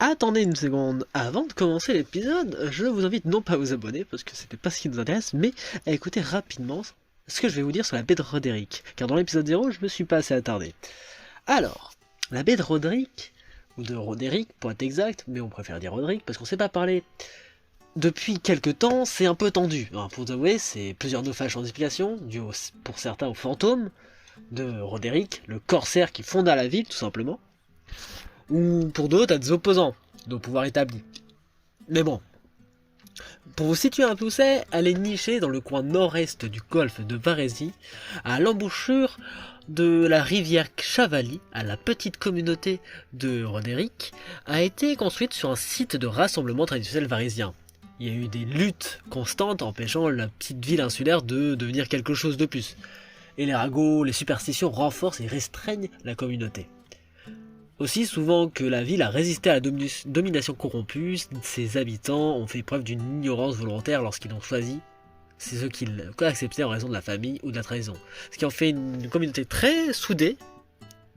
Attendez une seconde, avant de commencer l'épisode, je vous invite non pas à vous abonner, parce que c'était pas ce qui nous intéresse, mais à écouter rapidement ce que je vais vous dire sur la baie de Roderick, car dans l'épisode 0, je me suis pas assez attardé. Alors, la baie de Roderick, ou de Roderick pour être exact, mais on préfère dire Roderick parce qu'on sait pas parler. Depuis quelques temps, c'est un peu tendu. Alors, pour vous avouer, c'est plusieurs naufrages sans explication, dû pour certains au fantôme de Roderick, le corsaire qui fonda la ville tout simplement, ou pour d'autres à des opposants, nos pouvoirs établis. Mais bon, pour vous situer un peu où c'est, elle est nichée dans le coin nord-est du golfe de Varésie, à l'embouchure de la rivière Chavali, à la petite communauté de Roderick, a été construite sur un site de rassemblement traditionnel varésien. Il y a eu des luttes constantes empêchant la petite ville insulaire de devenir quelque chose de plus. Et les ragots, les superstitions renforcent et restreignent la communauté. Aussi souvent que la ville a résisté à la domination corrompue, ses habitants ont fait preuve d'une ignorance volontaire lorsqu'ils ont choisi ceux qu'ils acceptaient en raison de la famille ou de la trahison. Ce qui en fait une communauté très soudée,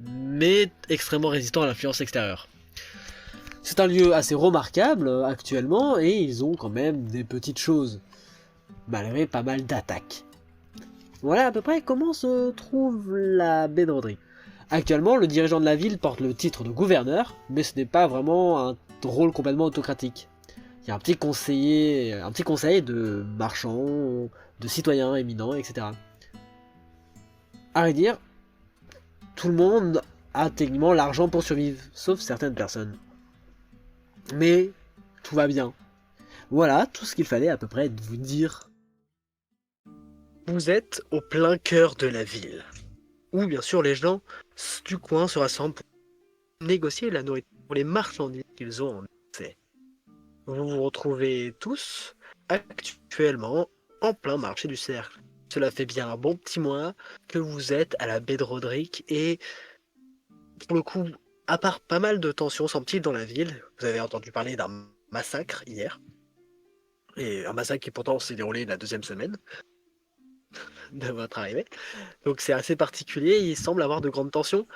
mais extrêmement résistant à l'influence extérieure. C'est un lieu assez remarquable actuellement, et ils ont quand même des petites choses, malgré pas mal d'attaques. Voilà à peu près comment se trouve la baie de Roderick. Actuellement, le dirigeant de la ville porte le titre de gouverneur, mais ce n'est pas vraiment un rôle complètement autocratique. Il y a un petit conseil de marchands, de citoyens éminents, etc. À vrai dire, tout le monde a techniquement l'argent pour survivre, sauf certaines personnes. Mais tout va bien. Voilà tout ce qu'il fallait à peu près vous dire. Vous êtes au plein cœur de la ville, où bien sûr les gens du coin se rassemblent pour négocier la nourriture pour les marchandises qu'ils ont en excès. Vous vous retrouvez tous actuellement en plein marché du cercle. Cela fait bien un bon petit mois que vous êtes à la baie de Roderick et pour le coup, à part pas mal de tensions semble-t-il dans la ville, vous avez entendu parler d'un massacre hier, et un massacre qui pourtant s'est déroulé la deuxième semaine de votre arrivée. Donc c'est assez particulier, il semble avoir de grandes tensions,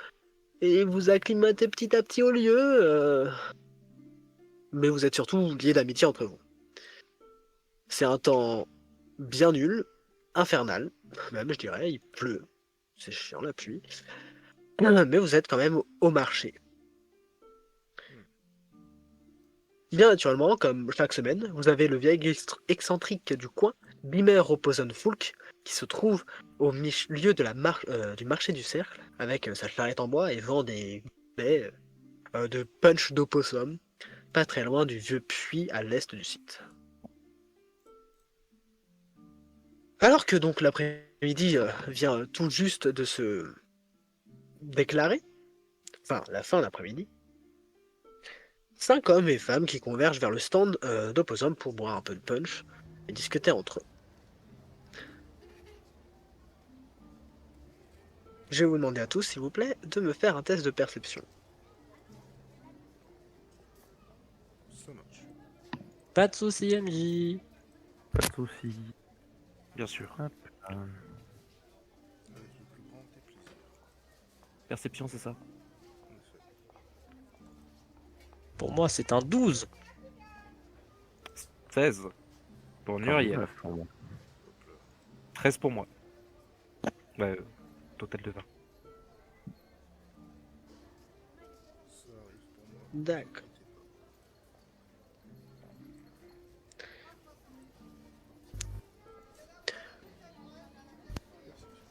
et vous acclimatez petit à petit au lieu, mais vous êtes surtout liés d'amitié entre vous. C'est un temps bien nul, infernal, même je dirais, il pleut, c'est chiant la pluie, mais vous êtes quand même au marché. Bien naturellement, comme chaque semaine, vous avez le vieil excentrique du coin, Bimer Oposon-Fulk, qui se trouve au milieu de du marché du cercle, avec sa charrette en bois et vend des baies de punch d'opossum, pas très loin du vieux puits à l'est du site. Alors que donc l'après-midi vient tout juste de se déclarer, enfin la fin de l'après-midi, 5 hommes et femmes qui convergent vers le stand d'Opossum pour boire un peu de punch et discuter entre eux. Je vais vous demander à tous, s'il vous plaît, de me faire un test de perception. So much. Pas de soucis, MJ. Pas de soucis. Bien sûr. Hop, Avec le plus grand des plaisirs. Perception, c'est ça. En effet. Pour moi, c'est un 12. 16 pour Muriel. 19 pour moi. Hop là. 13 pour moi. Total de 20. Ça arrive pour moi. D'accord. N'inquiétez pas. Perception.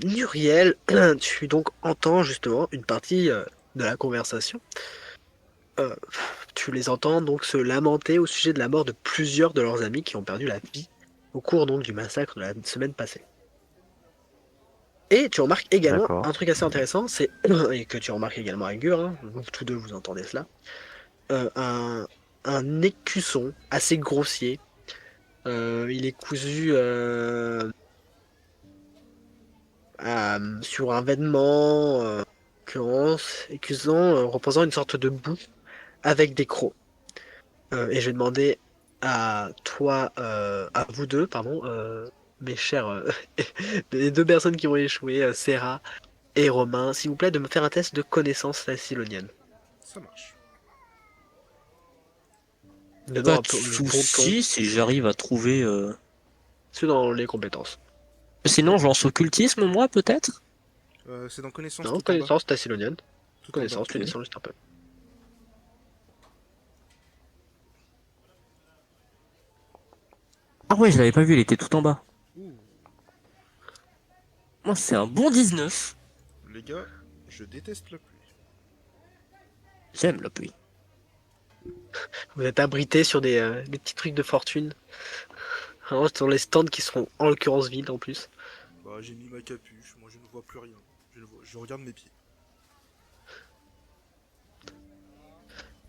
Muriel, tu donc entends justement une partie de la conversation. Euh, Tu les entends donc se lamenter au sujet de la mort de plusieurs de leurs amis qui ont perdu la vie au cours donc du massacre de la semaine passée. Et tu remarques également D'accord. un truc assez intéressant, c'est et que tu remarques également à Gur, hein, donc tous deux vous entendez cela, euh, un, un écusson assez grossier. Il est cousu sur un vêtement, écusant, reposant une sorte de boue avec des crocs. Et je vais demander à toi, à vous deux, pardon, mes chers, les deux personnes qui ont échoué, Serra et Romain, s'il vous plaît, de me faire un test de connaissance thessalonienne. Ça marche. Donnant Pas un de peu le bon ton, soucis si j'arrive à trouver. c'est dans les compétences. Sinon, je lance occultisme, moi, peut-être? C'est dans connaissance Non, tout en bas. connaissance thessalonienne. Tout en bas. Connaissance, tu descends juste un peu. Ah ouais, je l'avais pas vu, il était tout en bas. Ouh. Moi, c'est un bon 19. Les gars, je déteste la pluie. J'aime la pluie. Vous êtes abrité sur des petits trucs de fortune. Vraiment, sur les stands qui seront en l'occurrence vides en plus. Bah, j'ai mis ma capuche, moi je ne vois plus rien. Je regarde mes pieds.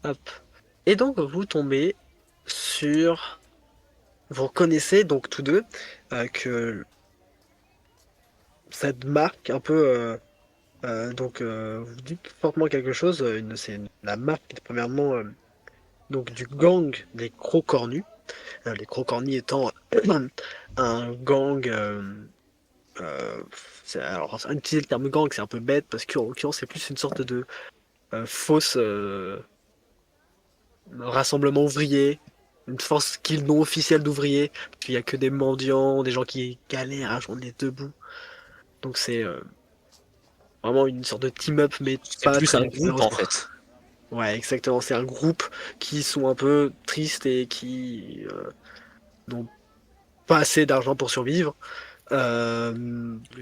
Hop. Et donc vous tombez sur... Vous reconnaissez donc tous deux que cette marque un peu... vous dites fortement quelque chose. C'est la marque, premièrement, donc du gang des Crocs-Cornus. Les Crocs-Cornus étant un gang... alors, utiliser le terme gang, c'est un peu bête parce qu'en l'occurrence, c'est plus une sorte de fausse rassemblement ouvrier, une force guilde non officielle d'ouvriers. Puis il y a que des mendiants, des gens qui galèrent à joindre debout. Donc c'est vraiment une sorte de team-up, mais C'est pas plus très un groupe, en malheureusement. fait. Ouais, exactement. C'est un groupe qui sont un peu tristes et qui n'ont pas assez d'argent pour survivre. Les gens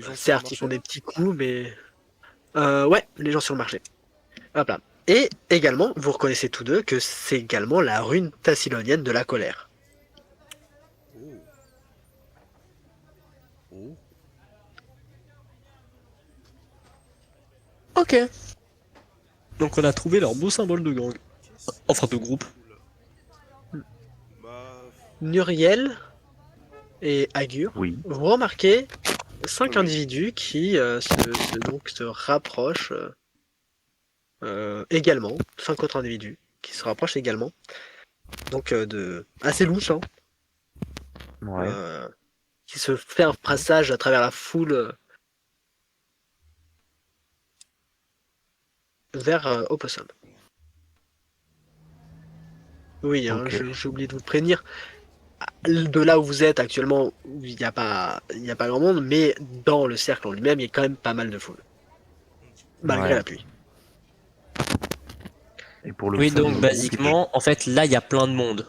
sur le Certes, ils font marché des là? petits coups, mais ouais, les gens sur le marché. Hop là. Et également, vous reconnaissez tous deux que c'est également la rune thassilonienne de la colère. Oh. Oh. Ok. Donc on a trouvé leur beau symbole de gang. Qu'est-ce Enfin, qu'ils de sont groupe. fous là? Bah. Muriel et Agur, Oui. vous remarquez 5 Oui. individus qui se rapprochent également, 5 autres individus qui se rapprochent également, donc de assez louche, hein, Ouais. euh, qui se fait un passage à travers la foule vers Opossum. Oui, hein, Ok. j'ai oublié de vous prévenir. De là où vous êtes actuellement, il y a pas grand monde, mais dans le cercle en lui-même, il y a quand même pas mal de foule, malgré Ouais. la pluie. Et pour le Oui, fun, donc le groupe, il vient... basiquement, en fait, là, il y a plein de monde.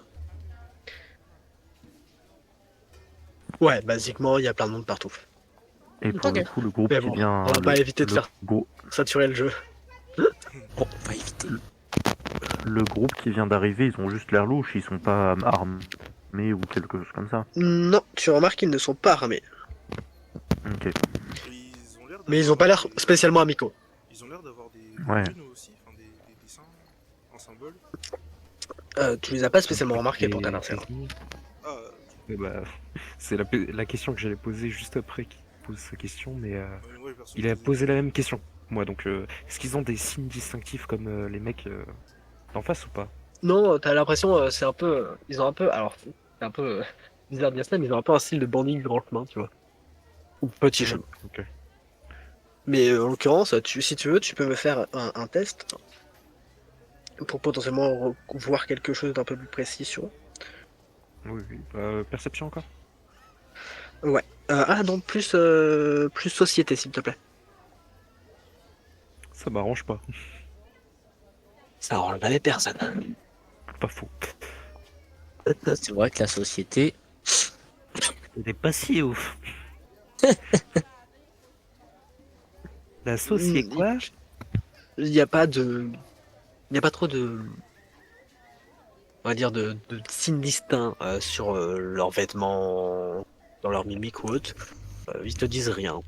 Ouais, basiquement, il y a plein de monde partout. Et pour le Ok. coup, le groupe Mais qui bon, on vient... va pas éviter de Le, faire gros- saturer le jeu. Bon, on va éviter. le groupe qui vient d'arriver, ils ont juste l'air louches, ils sont pas armés ou quelque chose comme ça. Non, tu remarques qu'ils ne sont pas armés. Ok. Et ils ont l'air Mais ils ont pas d'avoir l'air des. spécialement amicaux. Ils ont l'air d'avoir des Ouais. runes aussi, enfin des dessins en symbole. Tu les as pas Un spécialement truc remarqués qui pour ta est parcelle. technique. Ah, ok. Bah, c'est la question que j'allais poser juste après qu'il pose sa question, mais Ouais, ouais, perso, il je a les ai posé vus. la même question que moi. Donc, est-ce qu'ils ont des signes distinctifs comme les mecs d'en face ou pas? Non, t'as l'impression, c'est un peu. Ils ont un peu. Alors, c'est un peu bizarre de dire ça, mais ils ont un peu un style de bandit grand chemin, tu vois. Ou petit chemin. Ok. Mais en l'occurrence, si tu veux, tu peux me faire un test pour potentiellement voir quelque chose d'un peu plus précis sur eux. Oui, oui. Perception encore? Ouais. Non, plus société, s'il te plaît. Ça m'arrange pas. Ça rend les personnes. Pas faux. C'est vrai que la société. Il est pas si ouf. L'associé Il quoi? n'y a pas de. Il n'y a pas trop de. On va dire de signes distincts sur leurs vêtements, dans leur mimique ou autre. Ils te disent rien.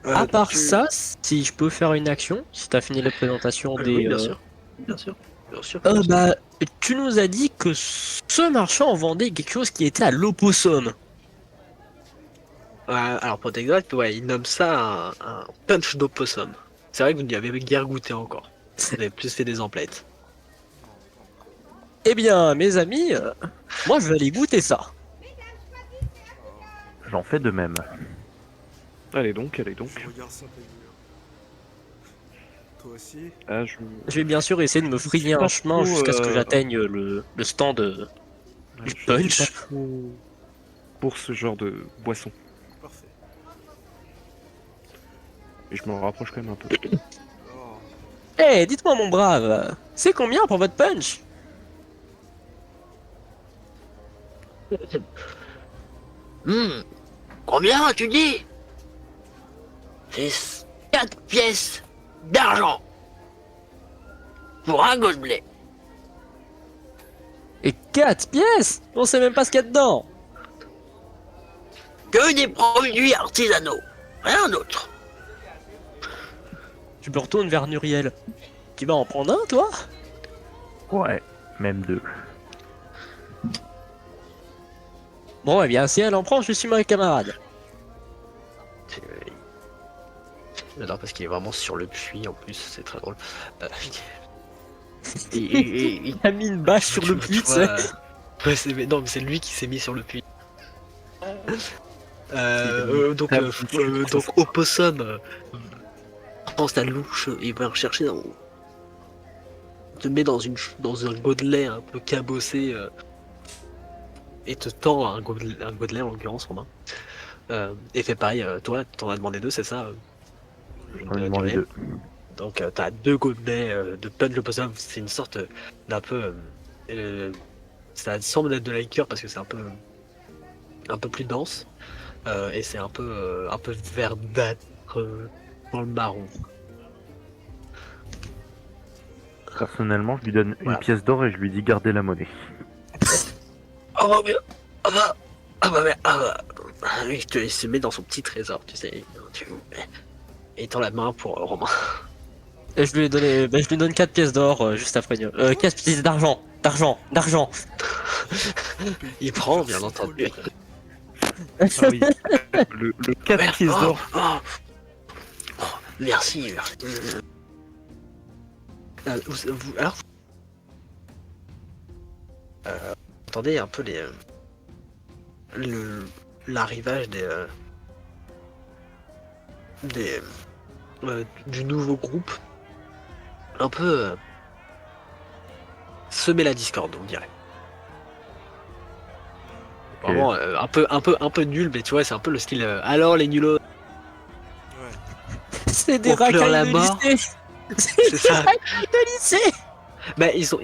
À part ça, si je peux faire une action, si t'as fini la présentation des... Oui, bien sûr. Bien sûr. Bien sûr. bah, tu nous as dit que ce marchand vendait quelque chose qui était à l'opossum. Alors pour être exact, ouais, il nomme ça un punch d'opossum. C'est vrai que vous n'y avez guère goûté encore. Vous avez plus fait des emplettes. Eh bien, mes amis, moi je vais aller goûter ça. J'en fais de même. Allez donc, allez donc. Je regarde ça, t'as vu. Toi aussi. Ah, Je vais bien sûr essayer de me frayer un chemin jusqu'à ce que j'atteigne le stand du je suis punch. pas trop pour ce genre de boisson. Parfait. Et je m'en rapproche quand même un peu. Oh. Eh, dites-moi mon brave, c'est combien pour votre punch? Combien tu dis? C'est 4 pièces d'argent pour un gobelet. Et 4 pièces? On sait même pas ce qu'il y a dedans. Que des produits artisanaux, rien d'autre. Je me retourne vers Muriel. Tu vas en prendre un, toi? Ouais, même 2. Bon, eh bien, si elle en prend, je suis ma camarade. J'adore parce qu'il est vraiment sur le puits en plus, c'est très drôle. Il a mis une bâche sur le puits, tu sais. Non, mais c'est lui qui s'est mis sur le puits. Donc Opossum prend sa louche et va rechercher te met dans un godelet un peu cabossé et te tend un godelet en l'occurrence Romain. Et fait pareil, toi t'en as demandé 2, c'est ça J'en ai demandé 2. Donc t'as 2 gobelets de punch Opossum, c'est une sorte d'un peu ça semble être de la liqueur parce que c'est un peu plus dense et c'est un peu verdâtre dans le marron. Personnellement, je lui donne Voilà. une pièce d'or et je lui dis garder la monnaie. Ah bah bien, il se met dans son petit trésor, tu sais. Et il tend la main pour Romain. Et je lui ai donné, je lui donne 4 pièces d'or juste après. 4 pièces d'argent. D'argent. Il prend, bien entendu. Ah oui. Le 4 pièces d'or. Merci. Alors, attendez un peu l'arrivage du nouveau groupe. Un peu semer la discorde, on dirait. Ok. Vraiment un peu nul, mais tu vois, c'est un peu le style. Alors les nulos, Ouais. C'est des On pleure racailles la de mort. lycée. c'est C'est ça. de lycée. Bah ils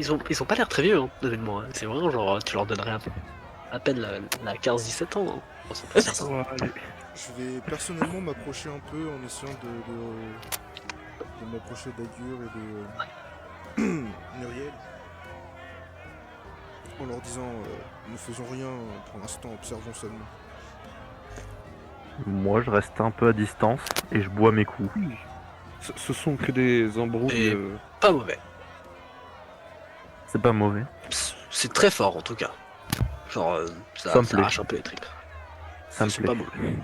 ont pas l'air très vieux, hein, honnêtement. Hein. C'est vraiment genre tu leur donnerais à peine la 15-17 ans. Hein. Bon, c'est pas certain. Ouais, allez. Je vais personnellement m'approcher un peu en essayant de m'approcher d'Agur et de Muriel. En leur disant ne faisons rien pour l'instant, observons seulement. Moi, je reste un peu à distance et je bois mes coups. Ce sont que des embrouilles. Et- Pas mauvais. C'est pas mauvais. C'est très fort en tout cas. Genre Ça ça me plaît. arrache un peu les tripes. Ça me C'est plaît. pas mauvais.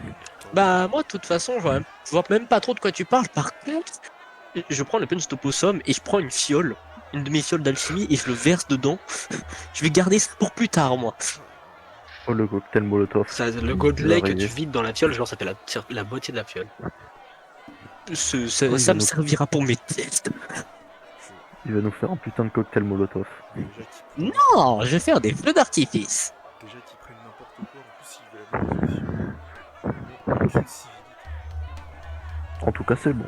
Bah moi de toute façon je vois même pas trop de quoi tu parles. Par contre, je prends le punch d'opossum et je prends une fiole, une demi-fiole d'alchimie et je le verse dedans. Je vais garder ça pour plus tard moi. Oh, le cocktail Molotov. Le godelet que L'araignée. tu vides dans la fiole, genre ça fait la moitié de la fiole. Ça Oui, me nous- servira pour mes tests. Il va nous faire un putain de cocktail Molotov. Déjà qu'ils Non, je vais faire des feux d'artifice. prennent n'importe quoi, en plus ils veulent avoir des aucune civilité. En tout cas, c'est bon.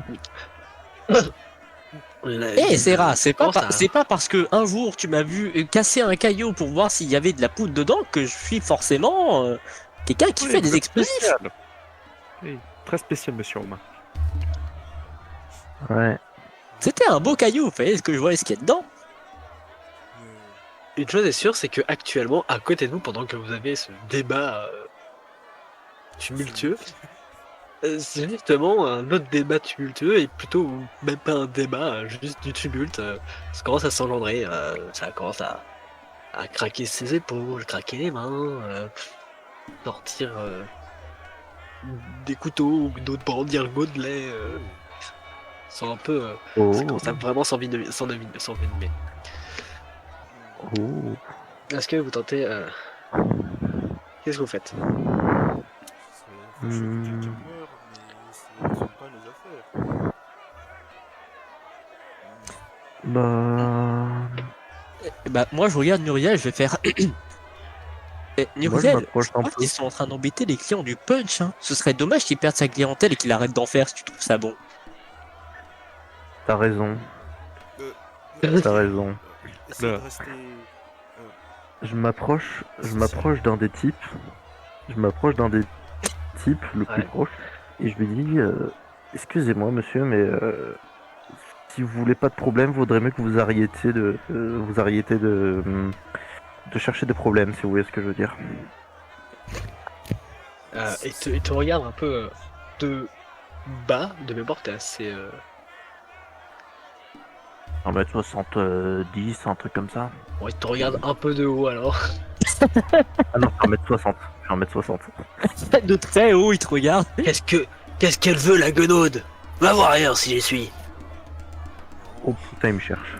Eh Serra, c'est pas, Comment ça c'est pas parce que un jour tu m'as vu casser un caillou pour voir s'il y avait de la poudre dedans que je suis forcément quelqu'un qui Oui, fait vous des êtes explosifs. spécial. Oui, très spécial, monsieur Romain. Ouais. C'était un beau caillou, vous voyez ce que je vois, ce qu'il y a dedans. Une chose est sûre, c'est que actuellement, à côté de vous, pendant que vous avez ce débat tumultueux, C'est justement un autre débat tumultueux et plutôt même pas un débat, juste du tumulte. Ça commence à s'engendrer, ça commence à craquer ses épaules, craquer les mains, sortir des couteaux ou d'autres brandir le godelet. Sont un peu. Oh, Ça commence à vraiment s'envenimer. oh. Est-ce que vous tentez. Qu'est-ce que vous faites? Je veux que quelqu'un meure, mais c'est pas nos affaires. Bah. Bah, moi, je regarde Muriel, je vais faire. Moi, je Muriel, m'approche je un crois peu. qu'ils sont en train d'embêter les clients du punch. Hein. Ce serait dommage qu'ils perdent sa clientèle et qu'il arrête d'en faire si tu trouves ça bon. T'as raison. T'as raison. Essayez Là. de rester. Je m'approche d'un des types. Je m'approche d'un des types le plus Ouais. proche et je lui dis excusez-moi monsieur, mais si vous voulez pas de problème, vaudrait mieux que vous arrêtiez de chercher des problèmes, si vous voyez ce que je veux dire. Il te regarde un peu de bas, de mémoire, t'es assez. 1m70, un truc comme ça. Bon, il te regarde un peu de haut alors. Ah non, 1m60. Je suis 1m60. De très haut, il te regarde. Qu'est-ce qu'elle veut la guenaude? Va voir ailleurs si j'y suis. Oh putain, il me cherche.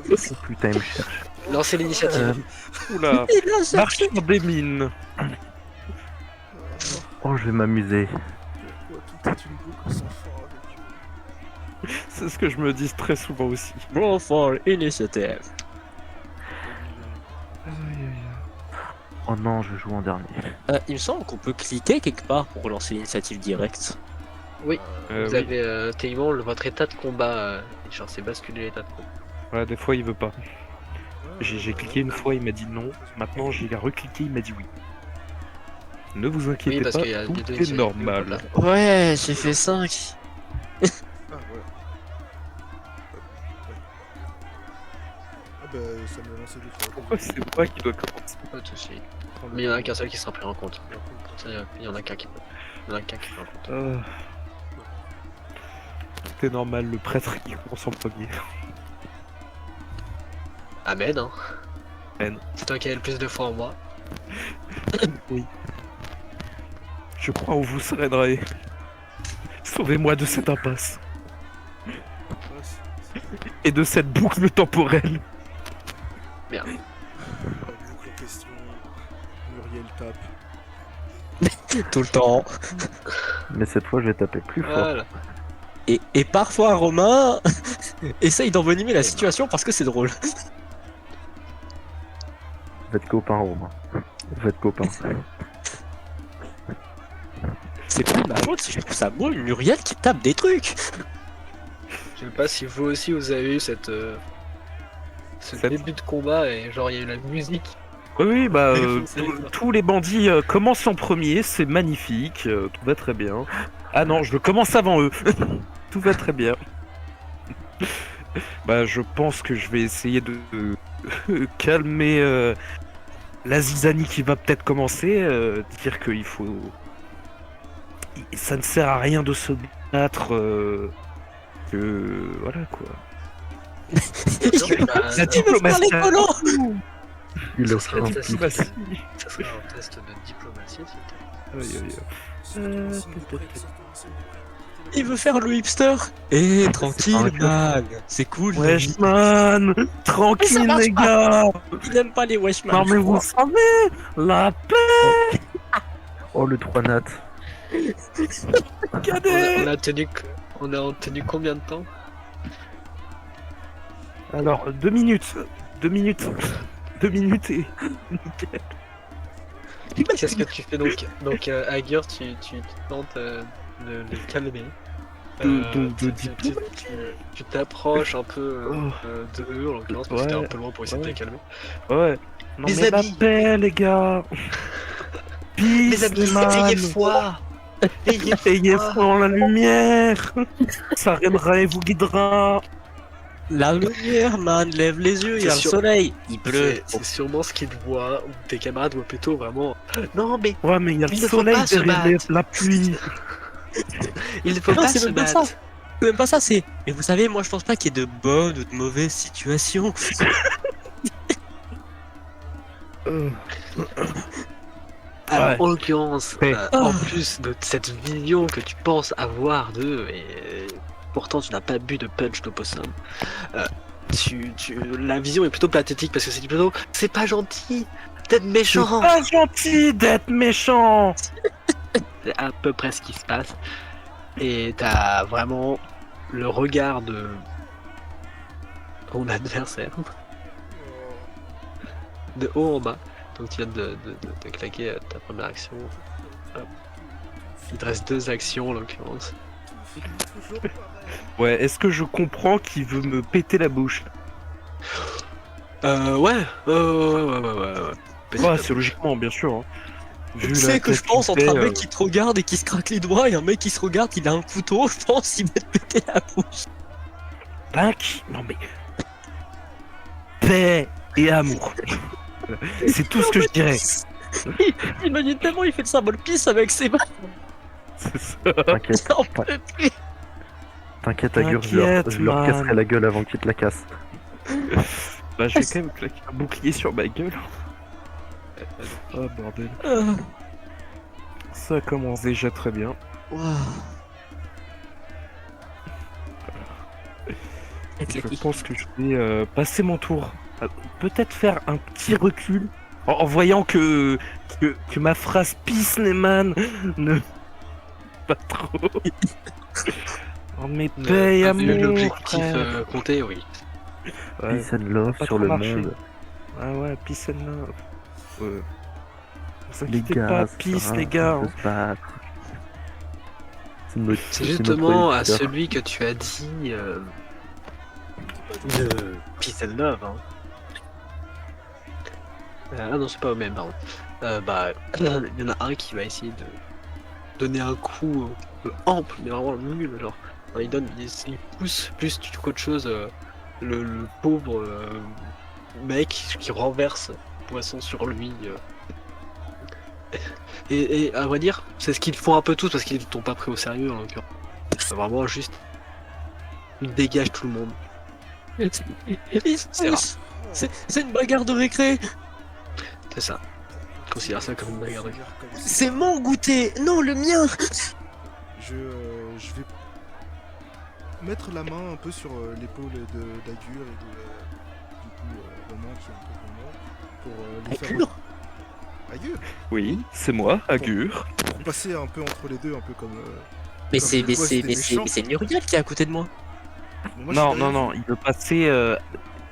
Oh putain, il me cherche. Lancez l'initiative. Oula, Il a cherché. marcheur des mines. Oh, je vais m'amuser. Tout est une boucle sans fin avec eux. C'est ce que je me dis très souvent aussi. Roll for initiative. Oh non, je joue en dernier. Il me semble qu'on peut cliquer quelque part pour relancer l'initiative directe. Vous Oui. avez techniquement votre état de combat. Genre, c'est basculer l'état de combat. Ouais, des fois il veut pas. J'ai cliqué une fois, il m'a dit non. Maintenant j'ai recliqué, il m'a dit oui. Ne vous inquiétez Oui, parce pas, qu'il y a tout des deux est initiatives. normal. Ouais, j'ai fait 5. Ah, voilà. Ah bah, ça me l'a lancé deux fois. Pourquoi c'est moi qui dois commencer? Pas de soucis. Mais il y en a qu'un seul qui sera pris en compte. Il y en a qu'un qui peut. Il y en a qu'un qui peut en compte. Tout est normal, le prêtre qui commence en premier. Amen, hein. Amen. C'est toi qui as le plus de foi en moi. Je crois en vous sereinerez. Sauvez-moi de cette impasse Ah, et de cette boucle temporelle. Merde. la boucle en question. Muriel tape. Tout le temps. Mais cette fois, je vais taper plus fort. Voilà. Et parfois, Romain essaye d'envenimer la situation parce que c'est drôle. Vous êtes copains, Romain. Vous êtes copains. C'est pas ma faute si je trouve ça beau, une Muriel qui tape des trucs. Je sais pas si vous aussi vous avez eu ce Cette- début de combat et genre il y a eu la musique. Oui, bah, C'est- tous les bandits commencent en premier, c'est magnifique, tout va très bien. Ah non, je commence avant eux. Tout va très bien. Bah, je pense que je vais essayer de calmer la zizanie qui va peut-être commencer, dire qu'il faut... Ça ne sert à rien de se battre, que... Voilà, quoi. Bah, La diplomatie... Il Ça a serait fait un très petit- Bah, si. ça serait un test de diplomatie, s'il te plaît. Aïe, aïe, aïe. Il veut faire le hipster. Eh, tranquille, pas un club. man. C'est cool. Wesh, man, Mais tranquille ça marche les pas. gars. Il aime pas les Weshman. Non mais je vous crois. savez, la paix, Oh, le 3 nat. cadet. On a tenu combien de temps? Alors, 2 minutes. 2 minutes. 2 minutes et... Qu'est-ce que tu fais donc Agur, tu tentes de les calmer. Tu t'approches un peu de eux en l'occurrence parce que t'es un Ouais, peu loin pour essayer de ouais. les calmer. Ouais. Non Les mais amis. la paix les gars. Peace, man. foi. Ayez foi en la lumière. Ça reviendra et vous guidera. La lumière, man. Lève les yeux, il y a C'est le sûr. soleil. Il pleut. C'est sûrement ce qu'ils voient, ou tes camarades voient plutôt vraiment. Non mais Ouais mais il y a le Il ne faut soleil pas se derrière battre. la pluie. Il ne faut Non, pas c'est se même pas battre. ça. C'est même pas ça, c'est. Mais vous savez, moi je pense pas qu'il y ait de bonnes ou de mauvaises situations. Alors, Ouais. en l'occurrence, Ouais. en plus de cette vision que tu penses avoir d'eux, et pourtant tu n'as pas bu de punch d'opossum, la vision est plutôt pathétique parce que c'est plutôt c'est pas gentil d'être méchant. Pas gentil d'être méchant. C'est à peu près ce qui se passe. Et t'as vraiment le regard de ton adversaire de haut en bas. Donc tu viens de claquer ta première action. Hop. Il te reste 2 actions en l'occurrence. Toujours pareil. Ouais, est-ce que je comprends qu'il veut me péter la bouche? Ouais. Ouais, c'est logiquement, bien sûr. Hein. Vu Tu la sais que je tête pense qu'il entre un fait, mec qui te regarde et qui se craque les doigts et un mec qui se regarde, il a un couteau, je pense qu'il va te péter la bouche. Non mais... Paix et amour. C'est tout ce que je dirais. Imagine tellement il fait le symbole peace avec ses mains. C'est ça. T'inquiète, J'en peux plus. t'inquiète, Agur, je leur T'inquiète, casserai man. la gueule avant qu'ils te la cassent. Bah, je vais quand même claquer un bouclier sur ma gueule. Oh bordel. Ça commence déjà très bien. Je pense que je vais passer mon tour. Peut-être faire un petit recul. En voyant que ma phrase Peace Neyman ne... Pas trop. Oh mais paix et amour, L'objectif frère. compté, oui. Ouais. Peace and love pas sur trop le marché. monde. Ah ouais, peace and love. Ouais. Vous Les inquiétez gars, pas, ça peace sert à les rien gars. de Hein. se battre. C'est justement à éditeur. celui que tu as dit de Peace and Love. Hein. Ah non, c'est pas au même, pardon. Il y en a un qui va essayer de donner un coup ample, mais vraiment nul. Genre, enfin, il pousse plus qu'autre chose le pauvre mec qui renverse le poisson sur lui. Et à vrai dire, c'est ce qu'ils font un peu tous parce qu'ils ne t'ont pas pris au sérieux en l'occurrence. Vraiment juste, ils dégagent tout le monde. C'est rare. C'est une bagarre de récré. C'est ça. Considère ça comme une bagarre de C'est mon goûter. Non, le mien. Je vais mettre la main un peu sur l'épaule d'Agur et du coup Romain qui est un peu plus pour lui faire Agur. Agur Oui, c'est moi, Agur. pour passer un peu entre les deux, un peu comme Mais Comme c'est le boss des méchants. Muriel qui est à côté de moi. mais moi, je Non, suis non, derrière non, il veut passer,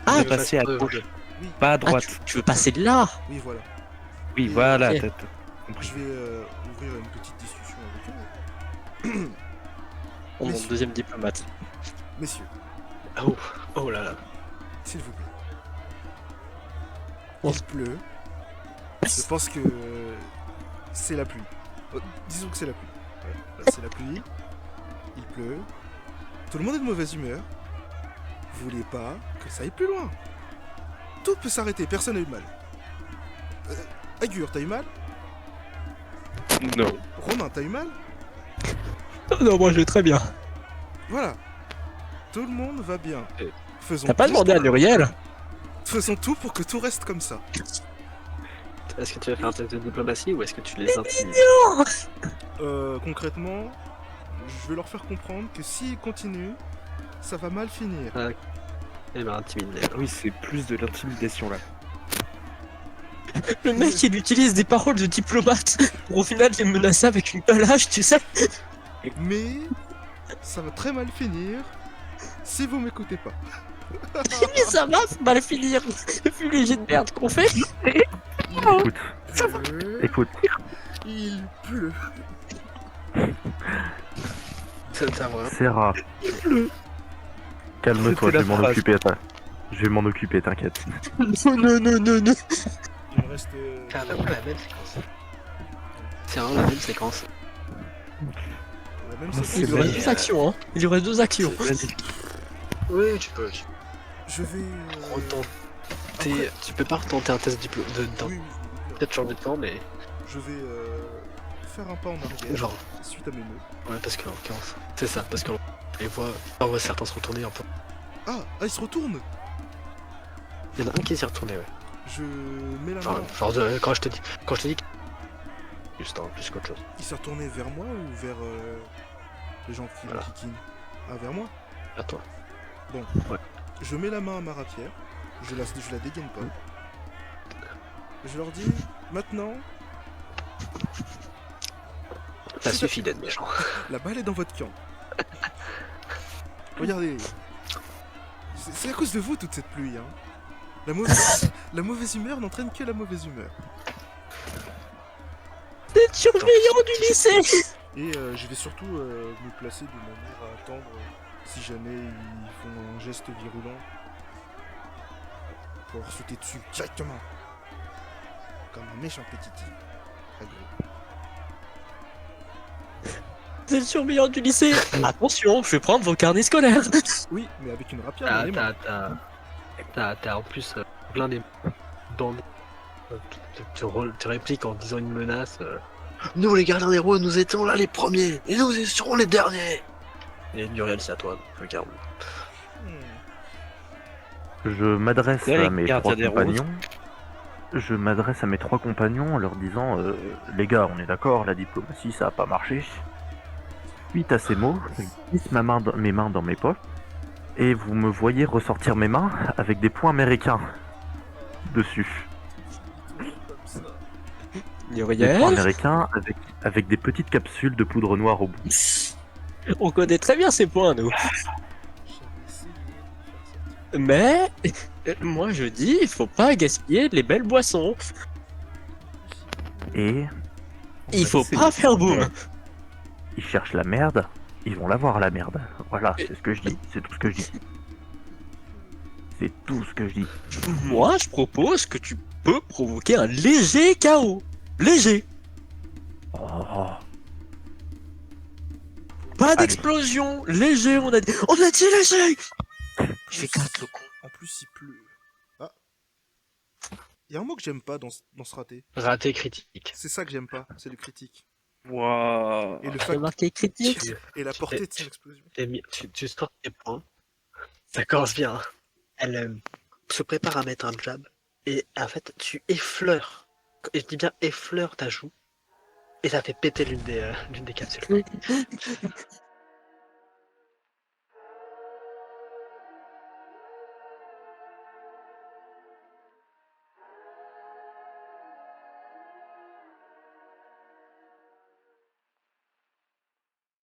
Ah, il veut passer à gauche, Oui, pas à Ah, droite. tu veux passer de là. oui, voilà. Oui, voilà, Ok. t'as Je compris. vais ouvrir une petite discussion avec eux. Oh, mon Messieurs. deuxième diplomate. Messieurs, Oh là là. s'il vous plaît. Oh. Il pleut. Je pense que c'est la pluie. Disons que c'est la pluie. Voilà. Là, c'est la pluie. Il pleut. Tout le monde est de mauvaise humeur. Vous voulez pas que ça aille plus loin. Tout peut s'arrêter, personne n'a eu mal. Agur, t'as eu mal? Non. Romain, t'as eu mal? Non, moi je vais très bien. Voilà. Tout le monde va bien. Faisons T'as pas tout- demandé à Muriel? Faisons tout pour que tout reste comme ça. Est-ce que tu vas faire un test de diplomatie ou est-ce que tu les intimides? Concrètement, je vais leur faire comprendre que s'ils continuent, ça va mal finir. Eh ben, intimide-les. Oui, c'est plus de l'intimidation là. Le mec il utilise des paroles de diplomate pour au final les menacer avec une pelage, tu sais. Mais ça va très mal finir si vous m'écoutez pas. Mais ça va mal finir. Vu les jets de merde qu'on fait. Écoute, écoute, Il pleut. T'as vraiment. Serra. Calme-toi, je C'était la vais m'en phrase. occuper, je vais m'en occuper, t'inquiète. Non, non, non, non, non. Il me reste. C'est vraiment la même séquence. C'est vraiment la même séquence. La même Ah, séquence. c'est Il lui reste vrai. 2 actions, hein. Il lui reste 2 actions. Oui, tu peux. Je vais. Retenter. Tu peux pas retenter un test de Oui, oui, peut-être changer de temps, mais. je vais faire un pas en arrière Genre, suite à mes mots. ouais, parce que, en l'occurrence, c'est ça, parce qu'on les voit, on voit certains se retourner un peu. Ah, il se retourne. Il y en a un qui s'est retourné, ouais. Je mets la Genre, main. quand je te dis, juste, hein, plus qu'autre chose. Il s'est retourné vers moi ou vers les gens qui Voilà. kikin? Ah, vers moi. À toi. Bon. Ouais. Je mets la main à ma rapière. Je la dégaine pas. Je leur dis, maintenant, Ça suffit d'être méchant. la balle est dans votre camp. Regardez. C'est à cause de vous toute cette pluie, hein. La mauvaise humeur n'entraîne que la mauvaise humeur. C'est le surveillant du lycée. Et je vais surtout me placer de manière à attendre si jamais ils font un geste virulent pour leur sauter dessus directement. Comme un méchant petit agro. C'est le surveillant du lycée. Attention, je vais prendre vos carnets scolaires. Oui, mais avec une rapière dans les mains. T'as en plus plein des dans tu répliques en disant une menace. Nous les gardiens des roues, nous étions là les premiers et nous serons les derniers. Et Muriel, c'est à toi. Regarde. Je m'adresse Derek, à mes gardien trois des routes. compagnons. Je m'adresse à mes trois compagnons en leur disant les gars, on est d'accord, la diplomatie ça a pas marché. Suite à ces mots, je glisse mes mains dans mes poches et vous me voyez ressortir mes mains avec des points américains dessus. Des points Muriel, américains avec des petites capsules de poudre noire au bout. on connaît très bien ces points, nous. Mais moi je dis, il faut pas gaspiller les belles boissons. Et Il faut pas faire boum. ils cherchent la merde, ils vont la voir la merde. Voilà, c'est ce que je dis, c'est tout ce que je dis. C'est tout ce que je dis. Moi, je propose que tu peux provoquer un léger chaos. Léger. Oh, Pas d'explosion. Léger, on a dit. On a dit léger. Je fais 4 le con. En plus, il pleut. Ah. Il y a un mot que j'aime pas dans ce raté. Raté critique. C'est ça que j'aime pas, c'est le critique. Waouh. Et le T'as fact marqué critique. et la portée de son explosion. Tu sors tes points. Ça commence bien. Elle se prépare à mettre un jab. Et en fait, tu effleures. Et je dis bien effleures ta joue. Et ça fait péter l'une des capsules.